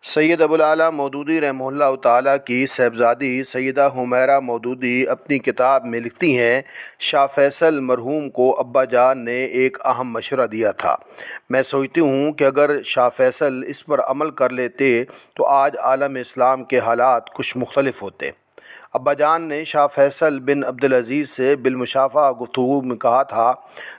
سید ابوالعلا مودودی رحمہ اللہ تعالیٰ کی صاحبزادی سیدہ حمیرہ مودودی اپنی کتاب میں لکھتی ہیں، شاہ فیصل مرحوم کو ابا جان نے ایک اہم مشورہ دیا تھا۔ میں سوچتی ہوں کہ اگر شاہ فیصل اس پر عمل کر لیتے تو آج عالم اسلام کے حالات کچھ مختلف ہوتے۔ ابا جان نے شاہ فیصل بن عبدالعزیز سے بالمشافہہ گفتگو میں کہا تھا،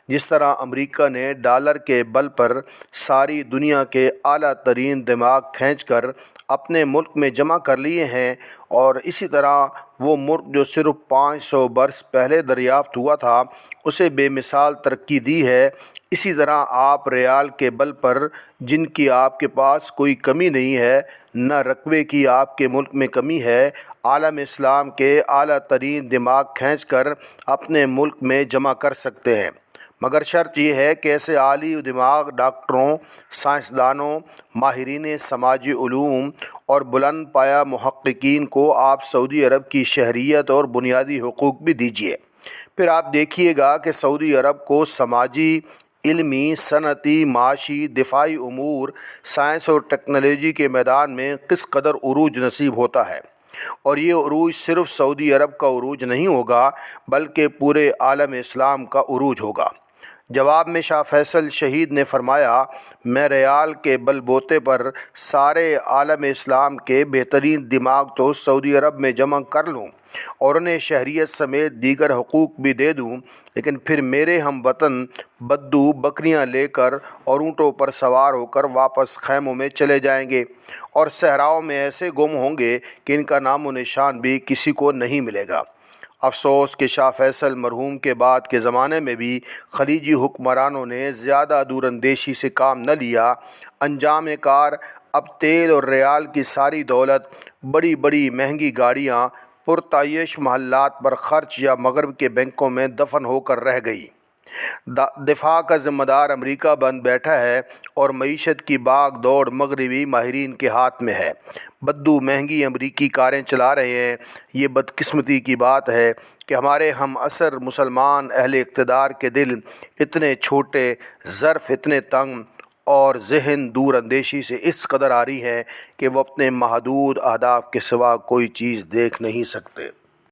جس طرح امریکہ نے ڈالر کے بل پر ساری دنیا کے اعلیٰ ترین دماغ کھینچ کر اپنے ملک میں جمع کر لیے ہیں، اور اسی طرح وہ ملک جو صرف 500 برس پہلے دریافت ہوا تھا اسے بے مثال ترقی دی ہے، اسی طرح آپ ریال کے بل پر جن کی آپ کے پاس کوئی کمی نہیں ہے، نہ رقبے کی آپ کے ملک میں کمی ہے، عالم اسلام کے اعلیٰ ترین دماغ کھینچ کر اپنے ملک میں جمع کر سکتے ہیں، مگر شرط یہ ہے کہ ایسے عالی دماغ ڈاکٹروں، سائنسدانوں، ماہرین سماجی علوم اور بلند پایہ محققین کو آپ سعودی عرب کی شہریت اور بنیادی حقوق بھی دیجیے۔ پھر آپ دیکھیے گا کہ سعودی عرب کو سماجی، علمی، صنعتی، معاشی، دفاعی امور، سائنس اور ٹیکنالوجی کے میدان میں کس قدر عروج نصیب ہوتا ہے، اور یہ عروج صرف سعودی عرب کا عروج نہیں ہوگا بلکہ پورے عالم اسلام کا عروج ہوگا۔ جواب میں شاہ فیصل شہید نے فرمایا، میں ریال کے بل بوتے پر سارے عالم اسلام کے بہترین دماغ تو سعودی عرب میں جمع کر لوں اور انہیں شہریت سمیت دیگر حقوق بھی دے دوں، لیکن پھر میرے ہم وطن بدو بکریاں لے کر اور اونٹوں پر سوار ہو کر واپس خیموں میں چلے جائیں گے اور صحراؤں میں ایسے گم ہوں گے کہ ان کا نام و نشان بھی کسی کو نہیں ملے گا۔ افسوس کہ شاہ فیصل مرحوم کے بعد کے زمانے میں بھی خلیجی حکمرانوں نے زیادہ دور اندیشی سے کام نہ لیا۔ انجام کار اب تیل اور ریال کی ساری دولت، بڑی بڑی مہنگی گاڑیاں، پرتعیش محلات پر خرچ یا مغرب کے بینکوں میں دفن ہو کر رہ گئی۔ دفاع کا ذمہ دار امریکہ بن بیٹھا ہے اور معیشت کی باغ دوڑ مغربی ماہرین کے ہاتھ میں ہے۔ بدو مہنگی امریکی کاریں چلا رہے ہیں۔ یہ بدقسمتی کی بات ہے کہ ہمارے ہم عصر مسلمان اہل اقتدار کے دل اتنے چھوٹے، ظرف اتنے تنگ اور ذہن دور اندیشی سے اس قدر عاری ہیں کہ وہ اپنے محدود اہداف کے سوا کوئی چیز دیکھ نہیں سکتے۔